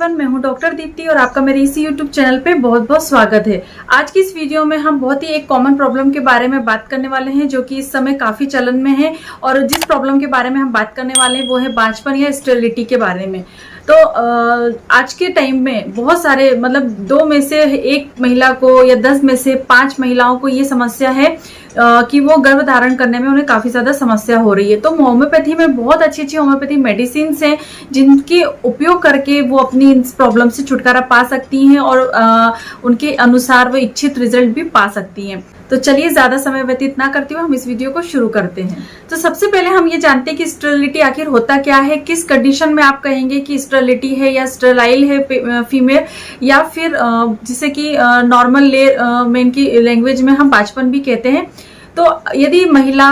Everyone, मैं हूं doctor Deepti और आपका मेरे इसी यूट्यूब चैनल पे बहुत बहुत स्वागत है। आज की इस वीडियो में हम बहुत ही एक कॉमन प्रॉब्लम के बारे में बात करने वाले हैं जो कि इस समय काफी चलन में है। और जिस प्रॉब्लम के बारे में हम बात करने वाले हैं वो है बांझपन या स्टेरिलिटी के बारे में। तो आज के टाइम में बहुत सारे मतलब 2 में से 1 महिला को या 10 में से 5 महिलाओं को ये समस्या है कि वो गर्भ धारण करने में उन्हें काफी ज्यादा समस्या हो रही है। तो होम्योपैथी में बहुत अच्छी अच्छी होम्योपैथी मेडिसिन हैं जिनके उपयोग करके वो अपनी इस प्रॉब्लम से छुटकारा पा सकती हैं और उनके अनुसार वो इच्छित रिजल्ट भी पा सकती हैं। तो चलिए ज्यादा समय व्यतीत ना करते हुए हम इस वीडियो को शुरू करते हैं। तो सबसे पहले हम ये जानते हैं कि स्टेरिलिटी आखिर होता क्या है, किस कंडीशन में आप कहेंगे कि स्टेरिलिटी है या स्टेराइल है फीमेल, या फिर जिसे कि नॉर्मल मेन की लैंग्वेज में हम बांझपन भी कहते हैं। तो यदि महिला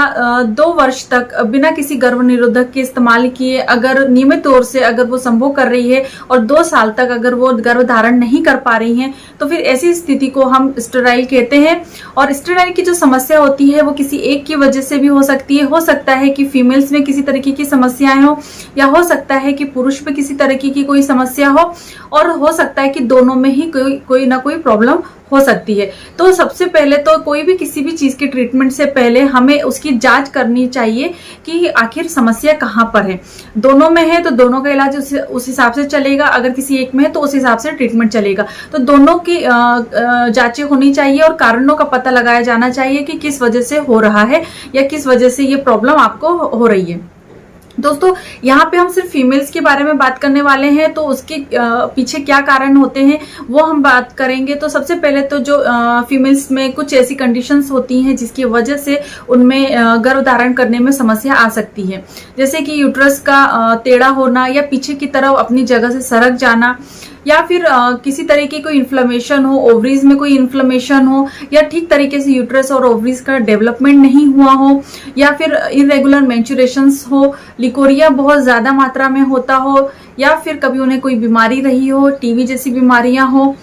2 वर्ष तक बिना किसी गर्भ निरोधक के इस्तेमाल किए अगर नियमित तौर से अगर वो संभोग कर रही है और 2 साल तक अगर वो गर्भ धारण नहीं कर पा रही हैं तो फिर ऐसी स्थिति को हम स्टेराइल कहते हैं। और स्टेराइल की जो समस्या होती है वो किसी एक की वजह से भी हो सकती है। हो सकता है कि फीमेल्स में किसी तरीके की समस्याएं हो, या हो सकता है कि पुरुष में किसी तरीके की कोई समस्या हो, और हो सकता है कि दोनों में ही कोई ना कोई प्रॉब्लम हो सकती है। तो सबसे पहले तो कोई भी किसी भी चीज के ट्रीटमेंट से पहले हमें उसकी जांच करनी चाहिए कि आखिर समस्या कहाँ पर है। दोनों में है तो दोनों का इलाज उस हिसाब से चलेगा, अगर किसी एक में है तो उस हिसाब से ट्रीटमेंट चलेगा। तो दोनों की जांचें होनी चाहिए और कारणों का पता लगाया जाना चाहिए कि किस वजह से हो रहा है या किस वजह से ये प्रॉब्लम आपको हो रही है। दोस्तों, यहाँ पे हम सिर्फ फीमेल्स के बारे में बात करने वाले हैं, तो उसके पीछे क्या कारण होते हैं वो हम बात करेंगे। तो सबसे पहले तो जो फीमेल्स में कुछ ऐसी कंडीशंस होती हैं जिसकी वजह से उनमें गर्भ धारण करने में समस्या आ सकती है, जैसे कि यूट्रस का टेढ़ा होना या पीछे की तरफ अपनी जगह से सरक जाना, या फिर किसी तरीके कोई इन्फ्लेमेशन हो, ओवरीज में कोई इन्फ्लेमेशन हो, या ठीक तरीके से यूट्रस और ओवरीज का डेवलपमेंट नहीं हुआ हो, या फिर इरेगुलर मेंस्ट्रुएशंस हो, लिकोरिया बहुत ज्यादा मात्रा में होता हो, या फिर कभी उन्हें कोई बीमारी रही हो, टीबी जैसी बीमारियां हो,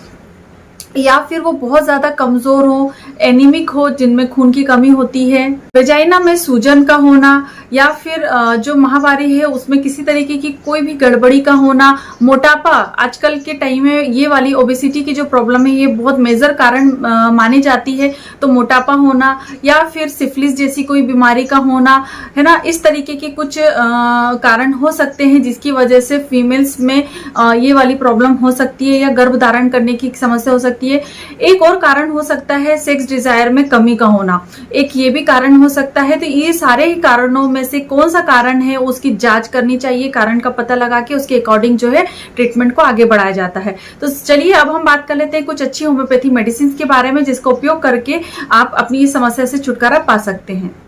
या फिर वो बहुत ज्यादा कमजोर हो, एनीमिक हो, जिनमें खून की कमी होती है, वेजाइना में सूजन का होना, या फिर जो माहवारी है उसमें किसी तरीके की कोई भी गड़बड़ी का होना, मोटापा। आजकल के टाइम में ये वाली ओबेसिटी की जो प्रॉब्लम है ये बहुत मेजर कारण मानी जाती है, तो मोटापा होना, या फिर सिफिलिस जैसी कोई बीमारी का होना, है ना। इस तरीके के कुछ कारण हो सकते हैं जिसकी वजह से फीमेल्स में ये वाली प्रॉब्लम हो सकती है या गर्भ धारण करने की समस्या हो सकती है। एक और कारण हो सकता है सेक्स डिजायर में कमी का होना, एक ये भी कारण हो सकता है। तो ये सारे ही कारणों में से कौन सा कारण है उसकी जांच करनी चाहिए, कारण का पता लगा के उसके अकॉर्डिंग जो है ट्रीटमेंट को आगे बढ़ाया जाता है। तो चलिए अब हम बात कर लेते हैं कुछ अच्छी होम्योपैथी मेडिसिन के बारे में जिसका उपयोग करके आप अपनी इस समस्या से छुटकारा पा सकते हैं।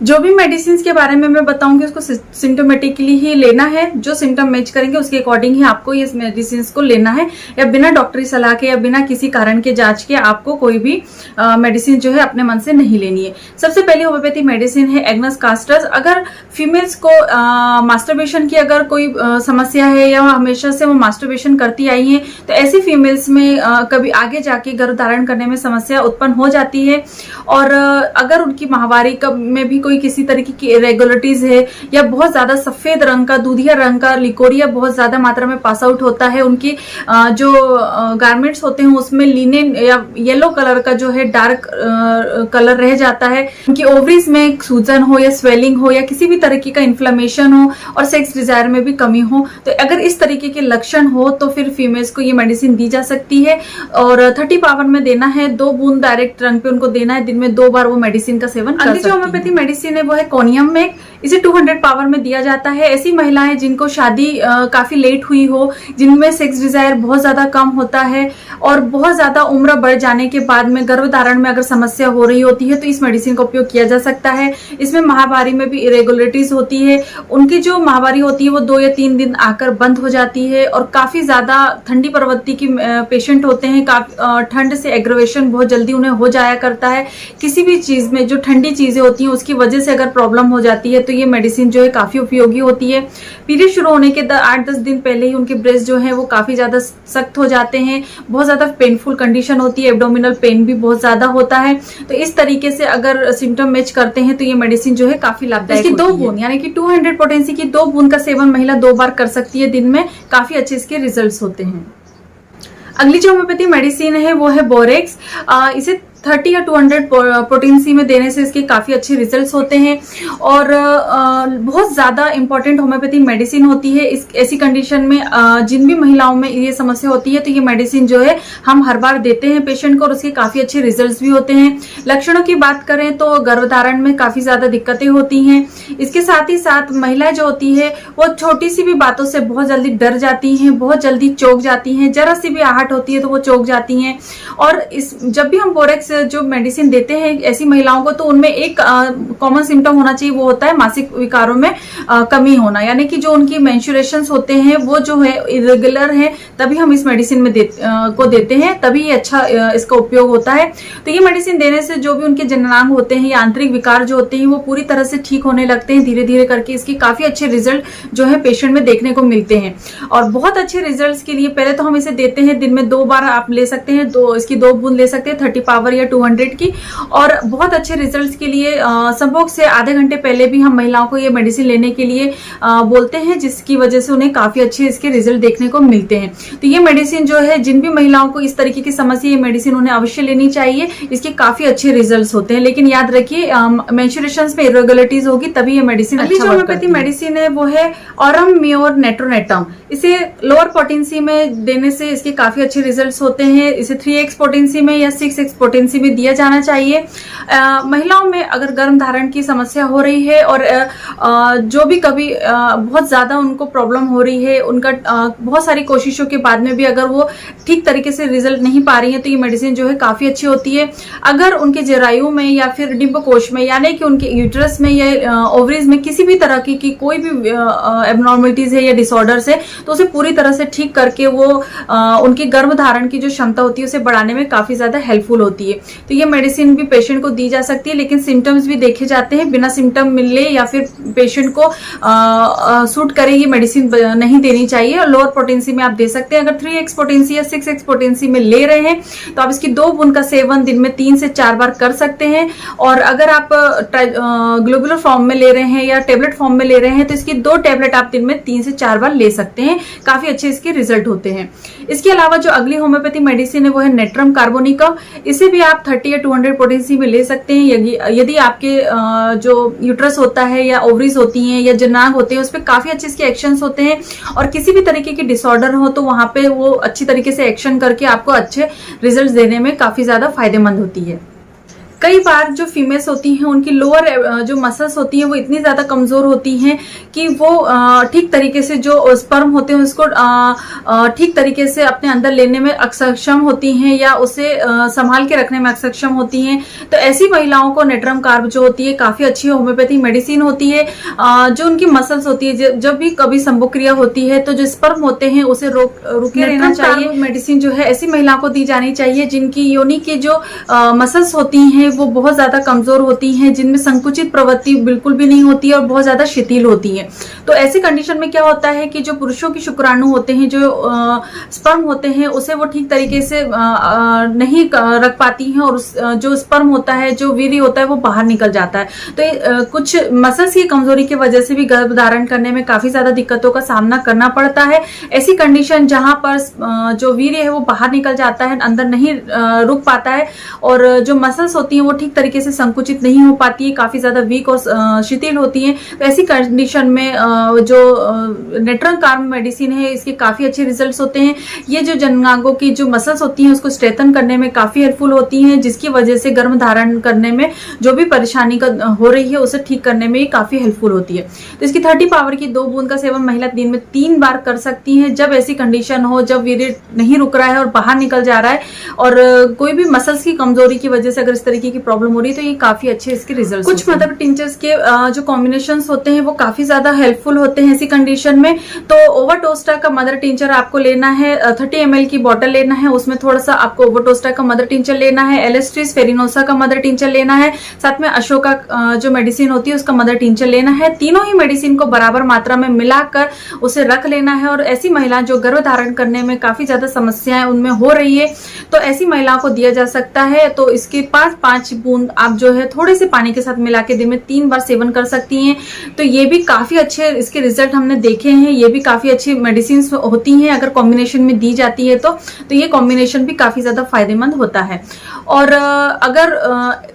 जो भी मेडिसिन के बारे में मैं बताऊंगी उसको सिम्टोमेटिकली ही लेना है, जो सिम्टम मैच करेंगे उसके अकॉर्डिंग ही आपको ये मेडिसिन को लेना है, या बिना डॉक्टरी सलाह के या बिना किसी कारण के जांच के आपको कोई भी मेडिसिन जो है अपने मन से नहीं लेनी है। सबसे पहले होम्योपैथी मेडिसिन है एग्नस कास्टर्स। अगर फीमेल्स को मास्टरबेशन की अगर कोई समस्या है या हमेशा से वो मास्टरबेशन करती आई है तो ऐसी फीमेल्स में कभी आगे जाके गर्भ धारण करने में समस्या उत्पन्न हो जाती है। और अगर उनकी माहवारी में भी कोई किसी तरीके की इरेगुलरिटीज है, या बहुत ज्यादा सफेद रंग का दूधिया रंग का लिकोरिया बहुत ज्यादा मात्रा में पास आउट होता है, उनकी जो गारमेंट्स होते हैं उसमें लिनेन या येलो कलर का जो है डार्क कलर रह जाता है, उनकी ओवरीज में सूजन हो या स्वेलिंग हो या किसी भी तरीके का इन्फ्लेमेशन हो, और सेक्स डिजायर में भी कमी हो, तो अगर इस तरीके के लक्षण हो तो फिर फीमेल्स को ये मेडिसिन दी जा सकती है। और 30 पावर में देना है, 2 बूंद डायरेक्ट रंग पे उनको देना है, दिन में 2 बार वो मेडिसिन का सेवन कर सकती है। जो होम्योपैथी मेडिसिन है वो है कोनियम में, इसे 200 पावर में दिया जाता है। ऐसी महिलाएं जिनको शादी काफी लेट हुई हो, जिनमें सेक्स डिजायर बहुत ज्यादा कम होता है और बहुत ज्यादा उम्र बढ़ जाने के बाद में गर्भ धारण में अगर समस्या हो रही होती है तो इस मेडिसिन का उपयोग किया जा सकता है। इसमें माहवारी में भी इरेगुलरिटीज होती है, उनकी जो माहवारी होती है वो 2 या 3 दिन आकर बंद हो जाती है, और काफी ज्यादा ठंडी प्रवृत्ति की पेशेंट होते हैं, ठंड से एग्रेवेशन बहुत जल्दी उन्हें हो जाया करता है। किसी भी चीज में जो ठंडी चीजें होती हैं उसकी वजह से अगर प्रॉब्लम हो जाती है तो ये मेडिसिन जो है काफी उपयोगी होती है। पीरियड शुरू होने के 8-10 दिन पहले ही उनके ब्रेस्ट जो है वो काफी ज्यादा सख्त हो जाते हैं, बहुत ज्यादा पेनफुल कंडीशन होती है, एब्डोमिनल पेन भी बहुत ज्यादा होता है। तो इस तरीके से अगर सिम्टम मैच करते हैं तो ये मेडिसिन जो है काफी लाभदायक होती है। 2 बूंद यानी कि 200 पोटेंसी की 2 बूंद का सेवन महिला 2 बार कर सकती है दिन में, काफी अच्छे इसके रिजल्ट्स होते हैं। अगली जो होम्योपैथी मेडिसिन है वो है बोरेक्स। इसे 30 या 200 प्रोटीन सी में देने से इसके काफी अच्छे रिजल्ट्स होते हैं और बहुत ज्यादा इंपॉर्टेंट होम्योपैथी मेडिसिन होती है। इस ऐसी कंडीशन में जिन भी महिलाओं में ये समस्या होती है तो ये मेडिसिन जो है हम हर बार देते हैं पेशेंट को और उसके काफी अच्छे रिजल्ट्स भी होते हैं। लक्षणों की बात करें तो गर्भधारण में काफी ज्यादा दिक्कतें होती हैं। इसके साथ ही साथ महिला जो होती है वो छोटी सी भी बातों से बहुत जल्दी डर जाती हैं, बहुत जल्दी चौंक जाती हैं, जरा सी भी आहट होती है तो वो चौंक जाती हैं। और जब भी हम बोरेक्स जो मेडिसिन देते हैं ऐसी महिलाओं को तो उनमें एक कॉमन सिम्टम होना चाहिए, वो होता है मासिक विकारों में कमी होना, यानी कि जो उनकी मेंस्ट्रुएशंस होते हैं वो जो है इरेगुलर है, तभी हम इस मेडिसिन में देते हैं, तभी ये अच्छा इसका उपयोग होता है। तो ये मेडिसिन देने से जो भी उनके जननांग होते हैं या आंतरिक विकार जो होते हैं वो पूरी तरह से ठीक होने लगते हैं धीरे धीरे करके। इसके काफी अच्छे रिजल्ट जो है पेशेंट में देखने को मिलते हैं और बहुत अच्छे रिजल्ट के लिए पहले तो हम इसे देते हैं दिन में 2 बार आप ले सकते हैं, इसकी 2 बूंद ले सकते हैं 30 पावर या 200 की। और बहुत अच्छे रिजल्ट्स के लिए संभोग से आधे घंटे पहले भी हम महिलाओं को ये मेडिसिन लेने के लिए बोलते हैं, जिसकी वजह से उन्हें काफी अच्छे इसके रिजल्ट देखने को मिलते हैं। तो ये मेडिसिन जो है जिन भी महिलाओं को इस तरीके की समस्या, ये मेडिसिन उन्हें अवश्य लेनी चाहिए, इसके काफी अच्छे रिजल्ट्स होते हैं। लेकिन याद रखिए मेंस्ट्रुएशंस में इरेगुलरिटीज होगी तभी ये मेडिसिन अच्छा वर्क करती है। मेडिसिन है वो है ऑरम म्योर नेट्रोनेटम। इसे लोअर पोटेंसी में देने से इसके काफी अच्छे रिजल्ट्स होते हैं। इसे 3x पोटेंसी में या 6x पोटेंसी में दिया जाना चाहिए। महिलाओं में अगर गर्भ धारण की समस्या हो रही है और जो भी कभी बहुत ज्यादा उनको प्रॉब्लम हो रही है, उनका बहुत सारी कोशिशों के बाद में भी अगर वो ठीक तरीके से रिजल्ट नहीं पा रही है तो ये मेडिसिन जो है काफी अच्छी होती है। अगर उनके जरायु में या फिर डिंबकोश में यानी कि उनके यूट्रस में या ओवरीज में किसी भी तरह की कोई भी एबनॉर्मलिटीज है या डिसऑर्डर्स है तो उसे पूरी तरह से ठीक करके वो उनकी गर्भ धारण की जो क्षमता होती है उसे बढ़ाने में काफी ज्यादा हेल्पफुल होती है। तो ये मेडिसिन भी पेशेंट को दी जा सकती है, लेकिन सिम्टम्स भी देखे जाते हैं। बिना सिम्टम मिले या फिर पेशेंट को सूट करे ये मेडिसिन नहीं देनी चाहिए। और लोअर पोटेंसी में आप दे सकते हैं। अगर 3x पोटेंसी या 6x पोटेंसी में ले रहे हैं तो आप इसकी 2 बूंद का सेवन दिन में 3 से 4 बार कर सकते हैं। और अगर आप ग्लोबुलर फॉर्म में ले रहे हैं या टेबलेट फॉर्म में ले रहे हैं तो इसकी 2 टेबलेट आप दिन में 3 से 4 बार ले सकते हैं। काफी अच्छे इसके रिजल्ट होते हैं। इसके अलावा जो अगली होम्योपैथी मेडिसिन है वो है नेट्रम कार्बोनिकम। इसे भी आप 30 या 200 पोटेंसी में ले सकते हैं। यदि आपके जो यूट्रस होता है या ओवरीज होती हैं या जननांग होते हैं उस पर काफी अच्छे इसके एक्शंस होते हैं और किसी भी तरीके की डिसऑर्डर हो तो वहां पे वो अच्छी तरीके से एक्शन करके आपको अच्छे रिजल्ट देने में काफी ज्यादा फायदेमंद होती है। कई बार जो फीमेल्स होती हैं उनकी लोअर जो मसल्स होती हैं वो इतनी ज्यादा कमजोर होती हैं कि वो ठीक तरीके से जो स्पर्म होते हैं उसको ठीक तरीके से अपने अंदर लेने में असक्षम होती हैं या उसे संभाल के रखने में असक्षम होती हैं। तो ऐसी महिलाओं को नेट्रम कार्ब जो होती है काफी अच्छी होम्योपैथी मेडिसिन होती है। जो उनकी मसल्स होती है जब भी कभी संभोग क्रिया होती है तो जो स्पर्म होते हैं उसे रुके रहना चाहिए। मेडिसिन जो है ऐसी महिलाओं को दी जानी चाहिए जिनकी योनि की जो मसल्स होती हैं वो बहुत ज्यादा कमजोर होती हैं, जिनमें संकुचित प्रवृत्ति बिल्कुल भी नहीं होती है और बहुत ज्यादा शिथिल होती है। तो ऐसी कंडीशन में क्या होता है कि जो पुरुषों की शुक्राणु होते हैं, जो स्पर्म होते हैं, उसे वो ठीक तरीके से नहीं रख पाती हैं और जो स्पर्म होता है, जो वीर्य होता है, वो बाहर निकल जाता है। तो कुछ मसल्स की कमजोरी की वजह से भी गर्भ धारण करने में काफी ज्यादा दिक्कतों का सामना करना पड़ता है। ऐसी कंडीशन जहां पर जो वीर्य है वो बाहर निकल जाता है, अंदर नहीं रुक पाता है और जो मसल्स होती हैं वो ठीक तरीके से संकुचित नहीं हो पाती है, काफी ज्यादा वीक और शिथिल होती है। तो ऐसी कंडीशन में जो नेट्रम कार्ब मेडिसिन है इसके काफी अच्छे रिजल्ट्स होते हैं। ये जो जननांगों की जो मसल्स होती हैं उसको स्ट्रेथन करने में काफी हेल्पफुल होती हैं, जिसकी वजह से गर्भ धारण करने में जो भी परेशानी हो रही है उसे ठीक करने में काफी हेल्पफुल होती है। तो इसकी 30 पावर की 2 बूंद का सेवन महिला दिन में 3 बार कर सकती है। जब ऐसी कंडीशन हो, जब वीर्य नहीं रुक रहा है और बाहर निकल जा रहा है और कोई भी मसल्स की कमजोरी की वजह से अगर इस तरीके तरीके की प्रॉब्लम हो रही है तो ये काफी अच्छे इसके रिजल्ट। कुछ मदर टिंचर्स के जो कॉम्बिनेशन होते हैं वो काफी ज्यादा हेल्पफुल होते हैं ऐसी कंडीशन में। तो ओवाटोस्टा का मदर टिंचर आपको लेना है, 30 ml की बॉटल लेना है, उसमें थोड़ा सा आपको ओवाटोस्टा का मदर टिंचर लेना है, एलेस्ट्रिस फेरिनोसा का मदर टिंचर लेना है, साथ में अशोका जो मेडिसिन होती है उसका मदर टिंचर लेना है। तीनों ही मेडिसिन को बराबर मात्रा में मिलाकर उसे रख लेना है। और ऐसी महिला जो गर्भ धारण करने में काफी ज्यादा समस्याएं उनमें हो रही है तो ऐसी महिलाओं को दिया जा सकता है। तो इसके 5 बूंद आप जो है थोड़े से पानी के साथ मिला के दिन में 3 बार सेवन कर सकती हैं। तो ये भी काफी अच्छे इसके रिजल्ट हमने देखे हैं। ये भी काफी अच्छी मेडिसिन होती हैं अगर कॉम्बिनेशन में दी जाती है तो ये कॉम्बिनेशन भी काफी ज्यादा फायदेमंद होता है। और अगर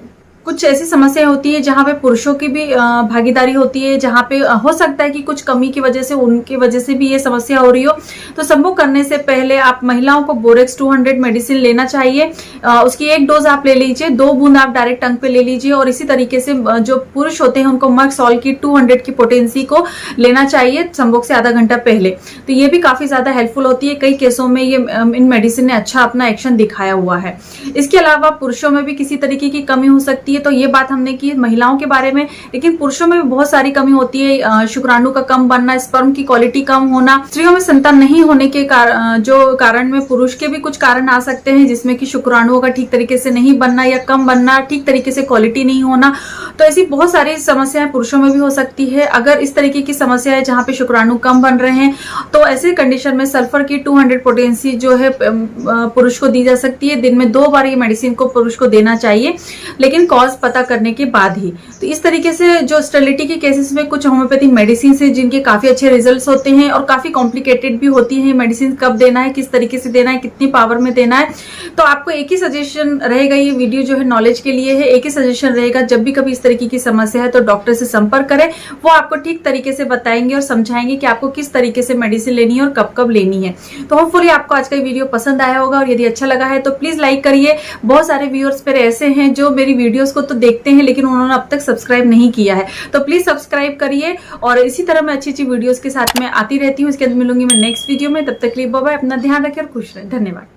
कुछ ऐसी समस्याएं होती है जहां पे पुरुषों की भी भागीदारी होती है, जहां पे हो सकता है कि कुछ कमी की वजह से उनकी वजह से भी ये समस्या हो रही हो, तो संभोग करने से पहले आप महिलाओं को बोरेक्स 200 मेडिसिन लेना चाहिए। उसकी 1 डोज आप ले लीजिए, 2 बूंद आप डायरेक्ट टंग पे ले लीजिए। और इसी तरीके से जो पुरुष होते हैं उनको मर्कसॉल की 200 की पोटेंसी को लेना चाहिए संभोग से आधा घंटा पहले। तो ये भी काफी ज्यादा हेल्पफुल होती है। कई केसों में ये इन मेडिसिन ने अच्छा अपना एक्शन दिखाया हुआ है। इसके अलावा पुरुषों में भी किसी तरीके की कमी हो सकती है, तो ये बात हमने की महिलाओं के बारे में, लेकिन पुरुषों में भी बहुत सारी कमी होती है। शुक्राणु का कम बनना, स्पर्म की क्वालिटी कम होना, स्त्रियों में संतान नहीं होने के कारण में पुरुष के भी कुछ कारण आ सकते हैं, जिसमें कि शुक्राणुओं का ठीक तरीके से नहीं बनना या कम बनना, ठीक तरीके से क्वालिटी नहीं होना। तो ऐसी बहुत सारी समस्याएं पुरुषों में भी हो सकती है। अगर इस तरीके की समस्या है जहां पे शुक्राणु कम बन रहे हैं तो ऐसे कंडीशन में सल्फर की 200 पोटेंसी जो है पुरुष को दी जा सकती है। दिन में 2 बार ये मेडिसिन को पुरुष को देना चाहिए, लेकिन कॉज पता करने के बाद ही। तो इस तरीके से जो स्टेरिलिटी के केसेस में कुछ होम्योपैथिक मेडिसिन है जिनके काफी अच्छे रिजल्ट्स होते हैं और काफी कॉम्प्लिकेटेड भी होती है मेडिसिन, कब देना है, किस तरीके से देना है, कितनी पावर में देना है। तो आपको एक ही सजेशन रहेगा, ये वीडियो जो है नॉलेज के लिए है, एक ही सजेशन रहेगा, जब भी कभी इस तरीके की समस्या है तो डॉक्टर से संपर्क करें। वो आपको ठीक तरीके से बताएंगे और समझाएंगे कि आपको किस तरीके से मेडिसिन लेनी है और कब कब लेनी है। तो होपफुली आपको आज का वीडियो पसंद आया होगा और यदि अच्छा लगा है तो प्लीज लाइक करिए। बहुत सारे व्यूअर्स पर ऐसे हैं जो मेरी वीडियोस को तो देखते हैं लेकिन उन्होंने अब तक सब्सक्राइब नहीं किया है, तो प्लीज सब्सक्राइब करिए। और इसी तरह मैं अच्छी अच्छी वीडियोस के साथ में आती रहती हूँ। इसके अंदर मिलूंगी मैं नेक्स्ट वीडियो में। तब तक के लिए बाय बाय, अपना ध्यान रखें और खुश रहें। धन्यवाद।